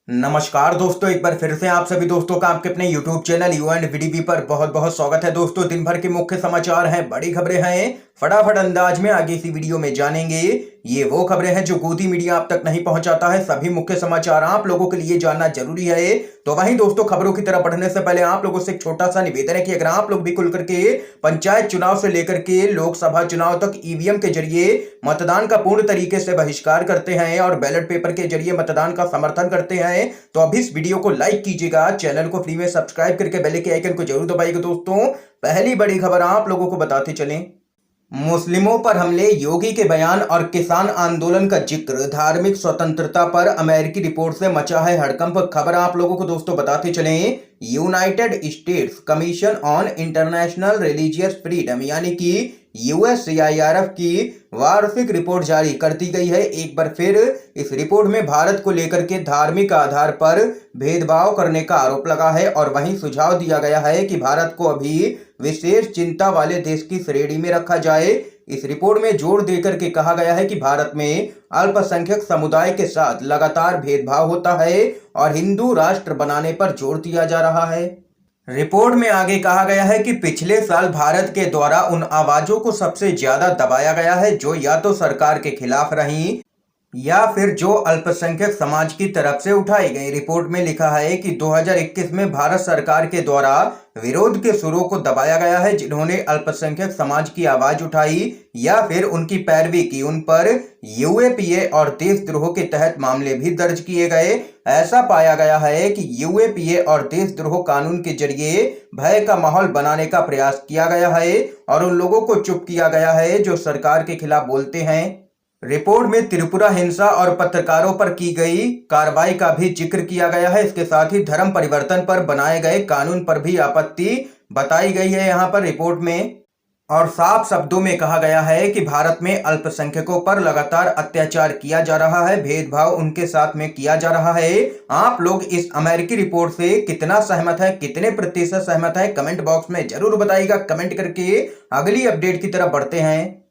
नमस्कार दोस्तों, एक बार फिर से आप सभी दोस्तों का आपके अपने YouTube channel you and VDP पर बहुत बहुत स्वागत है। दोस्तों, दिन भर के मुख्य समाचार हैं, बड़ी खबरें हैं, फटाफट अंदाज में आगे इसी वीडियो में जानेंगे। ये वो खबरें हैं जो गोदी मीडिया आप तक नहीं पहुंचाता है। सभी मुख्य समाचार आप लोगों के लिए जानना जरूरी है। तो वहीं दोस्तों, खबरों की तरफ बढ़ने से पहले आप लोगों से एक छोटा सा निवेदन है कि अगर आप लोग भी खुल करके पंचायत चुनाव से लेकर के लोकसभा चुनाव तक ईवीएम के जरिए मतदान का पूर्ण तरीके से बहिष्कार करते हैं और बैलेट पेपर के जरिए मतदान का समर्थन करते हैं, तो अभी इस वीडियो को लाइक कीजिएगा, चैनल को फ्री में सब्सक्राइब करके बेल के आइकन को जरूर दबाइएगा। दोस्तों, पहली बड़ी खबर आप लोगों को बताते चलें। मुस्लिमों पर हमले, योगी के बयान और किसान आंदोलन का जिक्र, धार्मिक स्वतंत्रता पर अमेरिकी रिपोर्ट से मचा है हड़कंप। खबर आप लोगों को दोस्तों बताते चलें। United states commission on international religious freedom यानी कि यूएससीआईआरएफ की वार्षिक रिपोर्ट जारी कर दी गई है। एक बार फिर इस रिपोर्ट में भारत को लेकर के धार्मिक आधार पर भेदभाव करने का आरोप लगा है और वहीं सुझाव दिया गया है कि भारत को अभी विशेष चिंता वाले देश की श्रेणी में रखा जाए। इस रिपोर्ट में जोर देकर के कहा गया है कि भारत में अल्पसंख्यक समुदाय के साथ लगातार भेदभाव होता है और हिंदू राष्ट्र बनाने पर जोर दिया जा रहा है। रिपोर्ट में आगे कहा गया है कि पिछले साल भारत के द्वारा उन आवाजों को सबसे ज्यादा दबाया गया है जो या तो सरकार के खिलाफ रहीं या फिर जो अल्पसंख्यक समाज की तरफ से उठाई गई। रिपोर्ट में लिखा है कि 2021 में भारत सरकार के द्वारा विरोध के सुरों को दबाया गया है जिन्होंने अल्पसंख्यक समाज की आवाज उठाई या फिर उनकी पैरवी की। उन पर यूएपीए और देशद्रोह के तहत मामले भी दर्ज किए गए। ऐसा पाया गया है कि यूएपीए और देशद्रोह कानून के जरिए भय का माहौल बनाने का प्रयास किया गया है और उन लोगों को चुप किया गया है जो सरकार के खिलाफ बोलते हैं। रिपोर्ट में त्रिपुरा हिंसा और पत्रकारों पर की गई कार्रवाई का भी जिक्र किया गया है। इसके साथ ही धर्म परिवर्तन पर बनाए गए कानून पर भी आपत्ति बताई गई है यहाँ पर रिपोर्ट में। और साफ शब्दों में कहा गया है कि भारत में अल्पसंख्यकों पर लगातार अत्याचार किया जा रहा है, भेदभाव उनके साथ में किया जा रहा है। आप लोग इस अमेरिकी रिपोर्ट से कितना सहमत है, कितने प्रतिशत सहमत है, कमेंट बॉक्स में जरूर बताइएगा कमेंट करके। अगली अपडेट की तरफ बढ़ते हैं।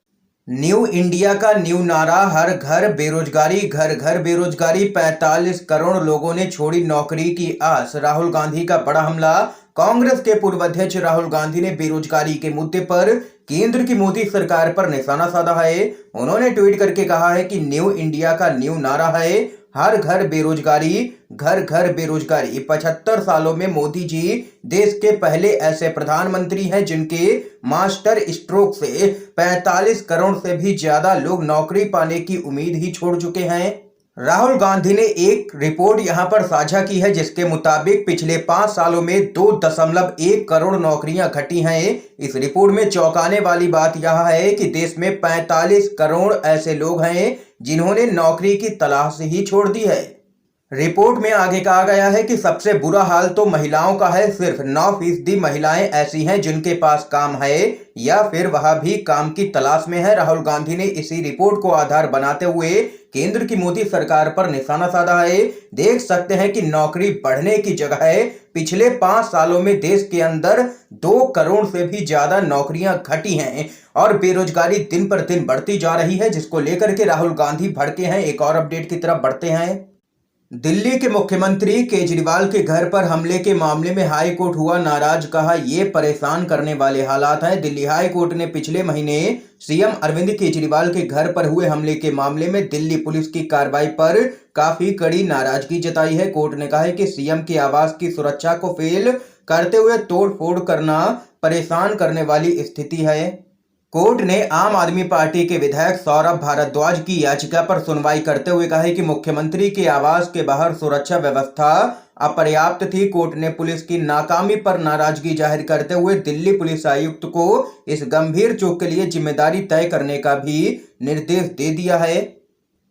न्यू इंडिया का न्यू नारा, हर घर बेरोजगारी, घर घर बेरोजगारी, 45 करोड़ लोगों ने छोड़ी नौकरी की आस। राहुल गांधी का बड़ा हमला। कांग्रेस के पूर्व अध्यक्ष राहुल गांधी ने बेरोजगारी के मुद्दे पर केंद्र की मोदी सरकार पर निशाना साधा है। उन्होंने ट्वीट करके कहा है कि न्यू इंडिया का न्यू नारा है हर घर बेरोजगारी, घर घर बेरोजगारी। 75 सालों में मोदी जी देश के पहले ऐसे प्रधानमंत्री हैं जिनके मास्टर स्ट्रोक से 45 करोड़ से भी ज्यादा लोग नौकरी पाने की उम्मीद ही छोड़ चुके हैं। राहुल गांधी ने एक रिपोर्ट यहां पर साझा की है जिसके मुताबिक पिछले 5 सालों में 2.1 करोड़ नौकरियां घटी हैं। इस रिपोर्ट में चौंकाने वाली बात यह है कि देश में 45 करोड़ ऐसे लोग हैं जिन्होंने नौकरी की तलाश ही छोड़ दी है। रिपोर्ट में आगे कहा गया है कि सबसे बुरा हाल तो महिलाओं का है। सिर्फ 9% महिलाएं ऐसी हैं जिनके पास काम है या फिर वह भी काम की तलाश में है। राहुल गांधी ने इसी रिपोर्ट को आधार बनाते हुए केंद्र की मोदी सरकार पर निशाना साधा है। देख सकते हैं कि नौकरी बढ़ने की जगह है पिछले 5 सालों में देश के अंदर 2 करोड़ से भी ज्यादा नौकरियां घटी हैं और बेरोजगारी दिन पर दिन बढ़ती जा रही है, जिसको लेकर के राहुल गांधी भड़के हैं। एक और अपडेट की तरफ बढ़ते हैं। दिल्ली के मुख्यमंत्री केजरीवाल के घर पर हमले के मामले में हाई कोर्ट हुआ नाराज। कहा, ये परेशान करने वाले हालात हैं। दिल्ली हाई कोर्ट ने पिछले महीने सीएम अरविंद केजरीवाल के घर पर हुए हमले के मामले में दिल्ली पुलिस की कार्रवाई पर काफी कड़ी नाराजगी जताई है। कोर्ट ने कहा है कि सीएम के आवास की सुरक्षा को फेल करते हुए तोड़फोड़ करना परेशान करने वाली स्थिति है। कोर्ट ने आम आदमी पार्टी के विधायक सौरभ भारद्वाज की याचिका पर सुनवाई करते हुए कहा है कि मुख्यमंत्री के आवास के बाहर सुरक्षा व्यवस्था अपर्याप्त थी। कोर्ट ने पुलिस की नाकामी पर नाराजगी जाहिर करते हुए दिल्ली पुलिस आयुक्त को इस गंभीर चूक के लिए जिम्मेदारी तय करने का भी निर्देश दे दिया है।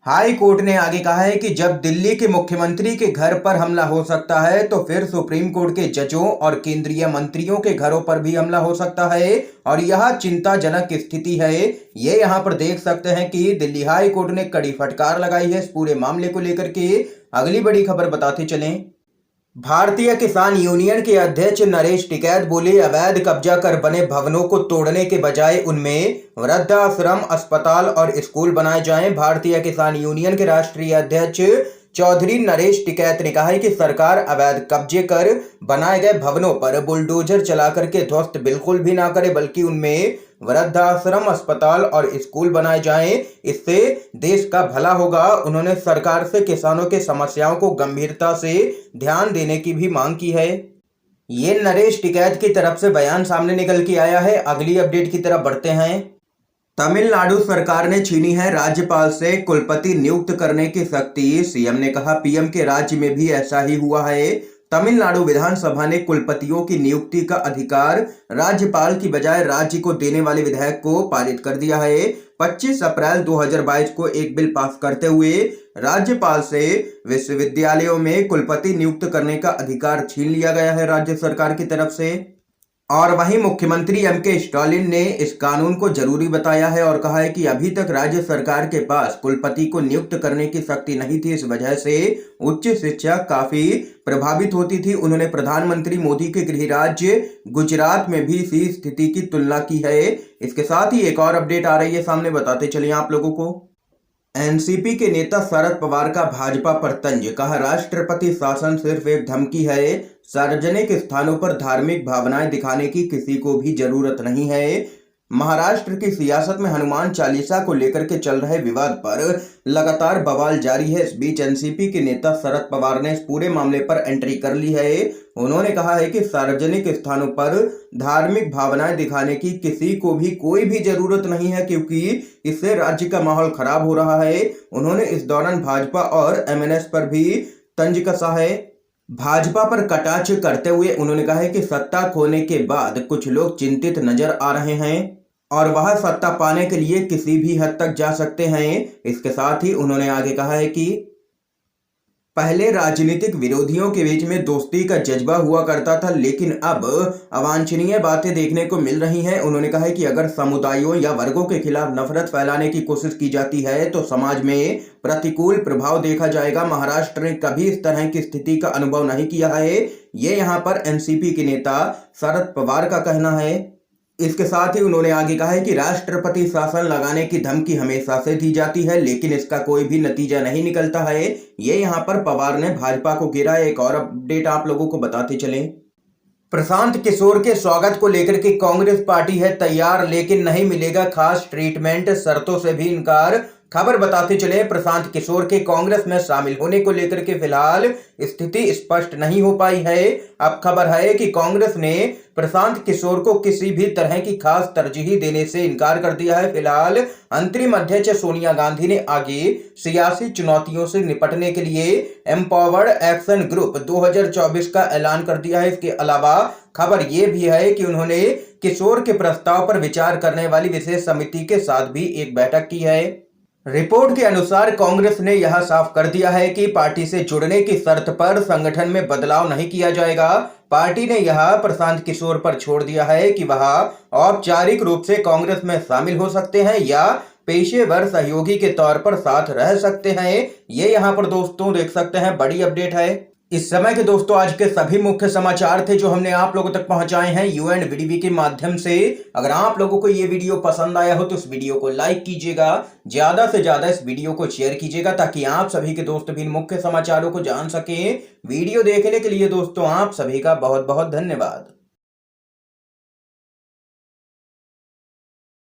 हाई कोर्ट ने आगे कहा है कि जब दिल्ली के मुख्यमंत्री के घर पर हमला हो सकता है तो फिर सुप्रीम कोर्ट के जजों और केंद्रीय मंत्रियों के घरों पर भी हमला हो सकता है और यह चिंताजनक स्थिति है। ये यहाँ पर देख सकते हैं कि दिल्ली हाई कोर्ट ने कड़ी फटकार लगाई है इस पूरे मामले को लेकर के। अगली बड़ी खबर बताते चलें। भारतीय किसान यूनियन के अध्यक्ष नरेश टिकैत बोले, अवैध कब्जा कर बने भवनों को तोड़ने के बजाय उनमें वृद्धाश्रम, अस्पताल और स्कूल बनाए जाएं। भारतीय किसान यूनियन के राष्ट्रीय अध्यक्ष चौधरी नरेश टिकैत ने कहा है कि सरकार अवैध कब्जे कर बनाए गए भवनों पर बुलडोजर चला करके ध्वस्त बिल्कुल भी ना करे, बल्कि उनमें वृद्धाश्रम, अस्पताल और स्कूल बनाए जाएं। इससे देश का भला होगा। उन्होंने सरकार से किसानों के समस्याओं को गंभीरता से ध्यान देने की भी मांग की है। ये नरेश टिकैत की तरफ से बयान सामने निकल के आया है। अगली अपडेट की तरफ बढ़ते हैं। तमिलनाडु सरकार ने छीनी है राज्यपाल से कुलपति नियुक्त करने की शक्ति। सीएम ने कहा पीएम के राज्य में भी ऐसा ही हुआ है। तमिलनाडु विधानसभा ने कुलपतियों की नियुक्ति का अधिकार राज्यपाल की बजाय राज्य को देने वाले विधेयक को पारित कर दिया है। 25 अप्रैल 2022 को एक बिल पास करते हुए राज्यपाल से विश्वविद्यालयों में कुलपति नियुक्त करने का अधिकार छीन लिया गया है राज्य सरकार की तरफ से। और वहीं मुख्यमंत्री एमके स्टालिन ने इस कानून को जरूरी बताया है और कहा है कि अभी तक राज्य सरकार के पास कुलपति को नियुक्त करने की शक्ति नहीं थी। इस वजह से उच्च शिक्षा काफी प्रभावित होती थी। उन्होंने प्रधानमंत्री मोदी के गृह राज्य गुजरात में भी इसी स्थिति की तुलना की है। इसके साथ ही एक और अपडेट आ रही है सामने, बताते चलिए आप लोगों को। एनसीपी के नेता शरद पवार का भाजपा पर तंज। कहा राष्ट्रपति शासन सिर्फ एक धमकी है। सार्वजनिक स्थानों पर धार्मिक भावनाएं दिखाने की किसी को भी जरूरत नहीं है। महाराष्ट्र की सियासत में हनुमान चालीसा को लेकर के चल रहे विवाद पर लगातार बवाल जारी है। इस बीच एनसीपी के नेता शरद पवार ने इस पूरे मामले पर एंट्री कर ली है। उन्होंने कहा है कि सार्वजनिक स्थानों पर धार्मिक भावनाएं दिखाने की किसी को भी कोई भी जरूरत नहीं है, क्योंकि इससे राज्य का माहौल खराब हो रहा है। उन्होंने इस दौरान भाजपा और एमएनएस पर भी तंज कसा है। भाजपा पर कटाक्ष करते हुए उन्होंने कहा है कि सत्ता खोने के बाद कुछ लोग चिंतित नजर आ रहे हैं और वह सत्ता पाने के लिए किसी भी हद तक जा सकते हैं। इसके साथ ही उन्होंने आगे कहा है कि पहले राजनीतिक विरोधियों के बीच में दोस्ती का जज्बा हुआ करता था, लेकिन अब अवांछनीय बातें देखने को मिल रही हैं। उन्होंने कहा है कि अगर समुदायों या वर्गों के खिलाफ नफरत फैलाने की कोशिश की जाती है तो समाज में प्रतिकूल प्रभाव देखा जाएगा। महाराष्ट्र ने कभी इस तरह की स्थिति का अनुभव नहीं किया है। ये यहाँ पर एनसीपी के नेता शरद पवार का कहना है। इसके साथ ही उन्होंने आगे कहा है कि राष्ट्रपति शासन लगाने की धमकी हमेशा से दी जाती है, लेकिन इसका कोई भी नतीजा नहीं निकलता है। ये यहाँ पर पवार ने भाजपा को घेरा। एक और अपडेट आप लोगों को बताते चलें। प्रशांत किशोर के स्वागत को लेकर के कांग्रेस पार्टी है तैयार, लेकिन नहीं मिलेगा खास ट्रीटमेंट, शर्तों से भी इनकार। खबर बताते चले प्रशांत किशोर के कांग्रेस में शामिल होने को लेकर के फिलहाल स्थिति स्पष्ट नहीं हो पाई है। अब खबर है कि कांग्रेस ने प्रशांत किशोर को किसी भी तरह की खास तरजीह देने से इनकार कर दिया है। फिलहाल अंतरिम अध्यक्ष सोनिया गांधी ने आगे सियासी चुनौतियों से निपटने के लिए एम्पावर्ड एक्शन ग्रुप 2024 का ऐलान कर दिया है। इसके अलावा खबर यह भी है कि उन्होंने किशोर के प्रस्ताव पर विचार करने वाली विशेष समिति के साथ भी एक बैठक की है। रिपोर्ट के अनुसार कांग्रेस ने यह साफ कर दिया है कि पार्टी से जुड़ने की शर्त पर संगठन में बदलाव नहीं किया जाएगा। पार्टी ने यह प्रशांत किशोर पर छोड़ दिया है कि वह औपचारिक रूप से कांग्रेस में शामिल हो सकते हैं या पेशेवर सहयोगी के तौर पर साथ रह सकते हैं। ये यहाँ पर दोस्तों देख सकते हैं, बड़ी अपडेट है। इस समय के दोस्तों आज के सभी मुख्य समाचार थे जो हमने आप लोगों तक पहुंचाए हैं UNVDB के माध्यम से। अगर आप लोगों को ये वीडियो पसंद आया हो तो इस वीडियो को लाइक कीजिएगा, ज्यादा से ज्यादा इस वीडियो को शेयर कीजिएगा ताकि आप सभी के दोस्त भी मुख्य समाचारों को जान सकें। वीडियो देखने के लिए दोस्तों आप सभी का बहुत बहुत धन्यवाद।